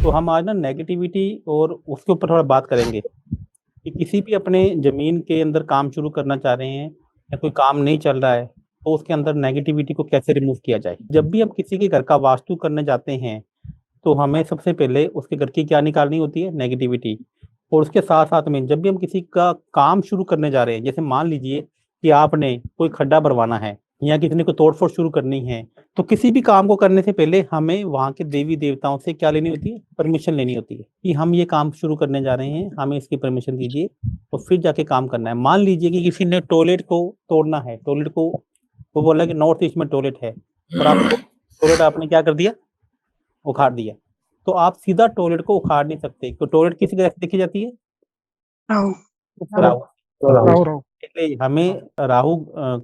तो हम आज ना नेगेटिविटी और उसके ऊपर थोड़ा बात करेंगे कि किसी भी अपने जमीन के अंदर काम शुरू करना चाह रहे हैं या कोई काम नहीं चल रहा है तो उसके अंदर नेगेटिविटी को कैसे रिमूव किया जाए। जब भी हम किसी के घर का वास्तु करने जाते हैं तो हमें सबसे पहले उसके घर की क्या निकालनी होती है, नेगेटिविटी। और उसके साथ साथ में जब भी हम किसी का काम शुरू करने जा रहे हैं, जैसे मान लीजिए कि आपने कोई खड्डा भरवाना है या किसी ने कोई तोड़फोड़ शुरू करनी है, तो किसी भी काम को करने से पहले हमें वहां के देवी देवताओं से क्या लेनी होती है, परमिशन लेनी होती है कि हम ये काम शुरू करने जा रहे हैं, हमें इसकी परमिशन दीजिए और फिर जाके काम करना है। मान लीजिए कि किसी ने टॉयलेट को तोड़ना है, टॉयलेट को वो बोला कि नॉर्थ ईस्ट में टॉयलेट है और आप टॉयलेट आपने क्या कर दिया, उखाड़ दिया। तो आप सीधा टॉयलेट को उखाड़ नहीं सकते, तो टॉयलेट किसी तरह से देखी जाती है, राहु राहु। राहु राहु इसलिए हमें राहु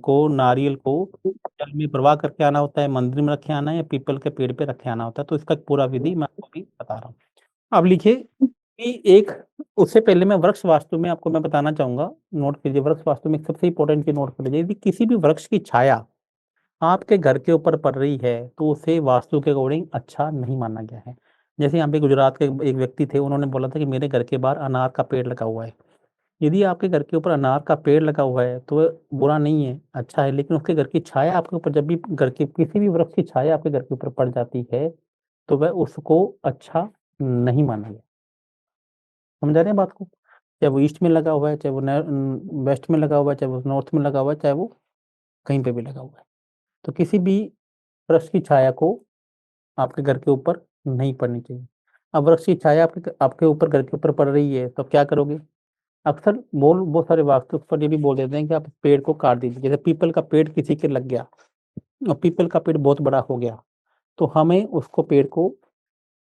को, नारियल को जल में प्रवाह करके आना होता है, मंदिर में रखे आना है या पीपल के पेड़ पे रखे आना होता है। तो इसका पूरा विधि मैं आपको अभी बता रहा हूँ। अब लिखिए कि एक, उससे पहले मैं वृक्ष वास्तु में आपको मैं बताना चाहूंगा, नोट कीजिए, वृक्ष वास्तु में सबसे इंपॉर्टेंट चीज नोट कर लीजिए, यदि किसी भी वृक्ष की छाया आपके घर के ऊपर पड़ रही है तो उसे वास्तु के अकॉर्डिंग अच्छा नहीं माना गया है। जैसे यहाँ पे गुजरात के एक व्यक्ति थे, उन्होंने बोला था कि मेरे घर के बाहर अनार का पेड़ लगा हुआ है। यदि आपके घर के ऊपर अनार का पेड़ लगा हुआ है तो वह बुरा नहीं है, अच्छा है, लेकिन उसके घर की छाया आपके ऊपर, जब भी घर के किसी भी वृक्ष की छाया आपके घर के ऊपर पड़ जाती है तो वह उसको अच्छा नहीं माना गया। समझ रहे हैं बात को? चाहे वो ईस्ट में लगा हुआ है, चाहे वो वेस्ट में लगा हुआ है, चाहे वो नॉर्थ में लगा हुआ है, चाहे वो कहीं पे भी लगा हुआ है, तो किसी भी वृक्ष की छाया को आपके घर के ऊपर नहीं पड़नी चाहिए। अब वृक्ष की छाया आपके आपके ऊपर, घर के ऊपर पड़ रही है तो आप क्या करोगे? अक्सर बोल बहुत सारे वास्तु पर ये भी बोल देते हैं कि आप पेड़ को काट दीजिए। जैसे पीपल का पेड़ किसी के लग गया और पीपल का पेड़ बहुत बड़ा हो गया तो हमें उसको, पेड़ को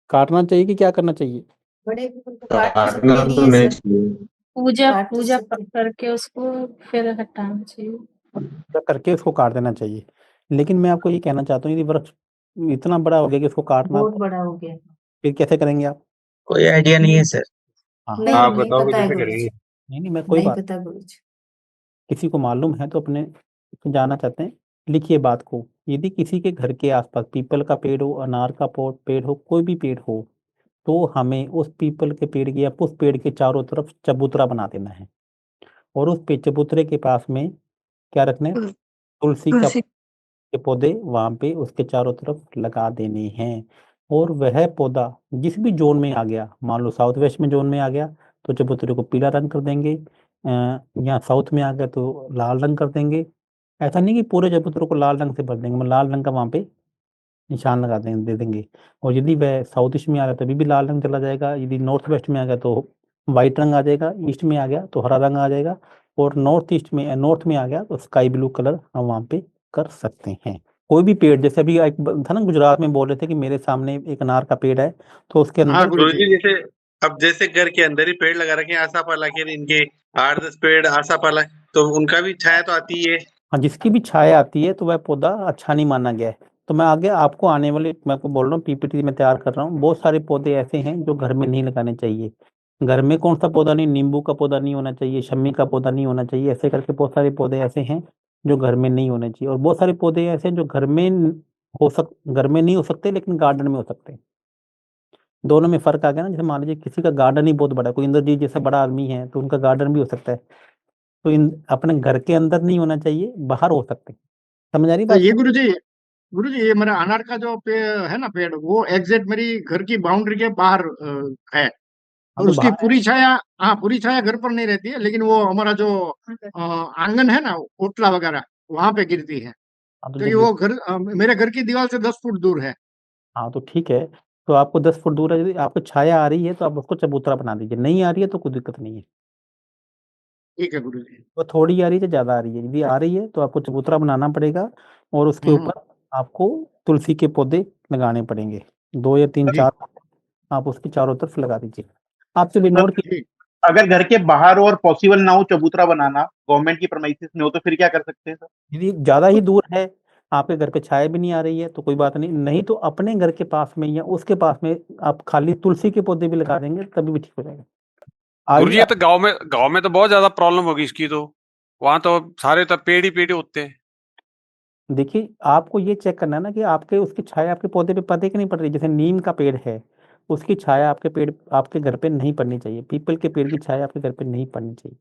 काटना चाहिए कि क्या करना चाहिए? बड़े पीपल को काट तो काटना सकते तो नहीं है नहीं सर। चाहिए। पूजा काट तो पूजा सकते करके उसको फिर हटाना चाहिए। पूजा करके उसको काट देना चाहिए। लेकिन मैं आपको ये कहना चाहता हूँ, यदि वृक्ष इतना बड़ा हो गया कि उसको काटना, बहुत बड़ा हो गया। फिर कैसे करेंगे आप? कोई आइडिया नहीं है सर। हाँ, नहीं आप नहीं बताओ पता है कैसे गुरुजी। करेंगे। नहीं मैं कोई नहीं बात, पता गुरुजी। किसी को मालूम है तो अपने जानना चाहते हैं, लिखिए बात को। यदि किसी के घर के आसपास पीपल का पेड़ हो, अनार का पेड़ हो, कोई भी पेड़ हो, तो हमें उस पीपल के पेड़ के या उस पेड़ के चारों तरफ चबूतरा बना देना है और उस पे चबूतरे के पास में क्या रखना है, तुलसी का तुलसी के पौधे वहां पे उसके चारों तरफ लगा देने हैं। और वह पौधा जिस भी जोन में आ गया, मान लो साउथ वेस्ट में जोन में आ गया तो चबूतरे को पीला रंग कर देंगे, यहाँ साउथ में आ गया तो लाल रंग कर देंगे। ऐसा नहीं कि पूरे चबूतरे को लाल रंग से भर देंगे, मतलब लाल रंग का वहां पे निशान लगा देंगे, दे देंगे। और यदि वह साउथ ईस्ट में आ गया तभी भी लाल रंग चला जाएगा, यदि नॉर्थ वेस्ट में आ गया तो व्हाइट रंग आ जाएगा, ईस्ट में आ गया तो हरा रंग आ जाएगा, और नॉर्थ में आ गया तो स्काई ब्लू कलर हम वहाँ पे कर सकते हैं। कोई भी पेड़, जैसे अभी एक था ना, गुजरात में बोल रहे थे कि मेरे सामने एक अनार का पेड़ है तो उसके हाँ अंदर, गुरुजी, जैसे अब जैसे घर के अंदर ही पेड़ लगा रखे हैं आसापाला के, इनके 8-10 पेड़ आसापाला, तो उनका भी छाया तो आती है। हाँ, जिसकी भी छाया आती है तो वह पौधा अच्छा नहीं माना गया है। तो मैं आगे आपको आने वाले, मैं आपको बोल रहा हूँ, पीपीटी में तैयार कर रहा हूँ, बहुत सारे पौधे ऐसे हैं जो घर में नहीं लगाने चाहिए। घर में कौन सा पौधा नहीं, नींबू का पौधा नहीं होना चाहिए, शम्मी का पौधा नहीं होना चाहिए, ऐसे करके बहुत सारे पौधे ऐसे हैं जो घर में नहीं होने चाहिए। और बहुत सारे पौधे ऐसे हैं जो घर में नहीं हो सकते लेकिन गार्डन में हो सकते हैं। दोनों में फर्क आ गया ना। जैसे मान लीजिए किसी का गार्डन ही बहुत बड़ा है, कोई इंद्रजीत जैसा बड़ा आदमी है तो उनका गार्डन भी हो सकता है। तो इन अपने घर के अंदर नहीं होना चाहिए, बाहर हो सकते हैं। समझ आ रही तो बात ये को? गुरुजी ये मेरा अनार का जो है ना पेड़, वो एग्जैक्ट मेरी घर की बाउंड्री के बाहर है। हाँ और तो उसकी बाहर है। पूरी छाया, हाँ पूरी छाया घर पर नहीं रहती है, लेकिन वो हमारा जो आंगन है ना, ओटला वगैरह, वहां पे गिरती है। हाँ तो तो जो ये वो घर मेरे घर की दीवार से 10 फुट दूर है। हाँ तो ठीक है। तो आपको 10 फुट दूर है, यदि आपको छाया आ रही है तो आप उसको चबूतरा बना दीजिए, नहीं आ रही है तो कोई दिक्कत नहीं है। ठीक है गुरुजी। वो थोड़ी आ रही है या ज्यादा आ रही है, यदि आ रही है तो आपको चबूतरा बनाना पड़ेगा और उसके हम्म, ऊपर आपको तुलसी के पौधे लगाने पड़ेंगे, दो या तीन जी चार आप उसके चारों तरफ लगा दीजिए। आपसे भी सर, नोट की, ठीक। अगर घर के बाहर और पॉसिबल ना हो चबूतरा बनाना, गवर्नमेंट की परमिशन में हो, तो फिर क्या कर सकते हैं सर? यदि ज्यादा ही दूर है, आपके घर पे छाया भी नहीं आ रही है तो कोई बात नहीं, नहीं तो अपने घर के पास में या उसके पास में आप खाली तुलसी के पौधे भी लगा देंगे तभी भी ठीक हो जाएगा। गुरुजी आइए, ये तो गांव में तो बहुत ज्यादा प्रॉब्लम होगी इसकी, तो वहां तो सारे तो पेड़ ही होते हैं। देखिए आपको ये चेक करना है ना कि आपके उसकी छाया आपके पौधे पे पड़े कि नहीं पड़ रही। जैसे नीम का पेड़ है उसकी छाया आपके घर पे नहीं पड़नी चाहिए। पीपल के पेड़ की छाया आपके घर पे नहीं पड़नी चाहिए।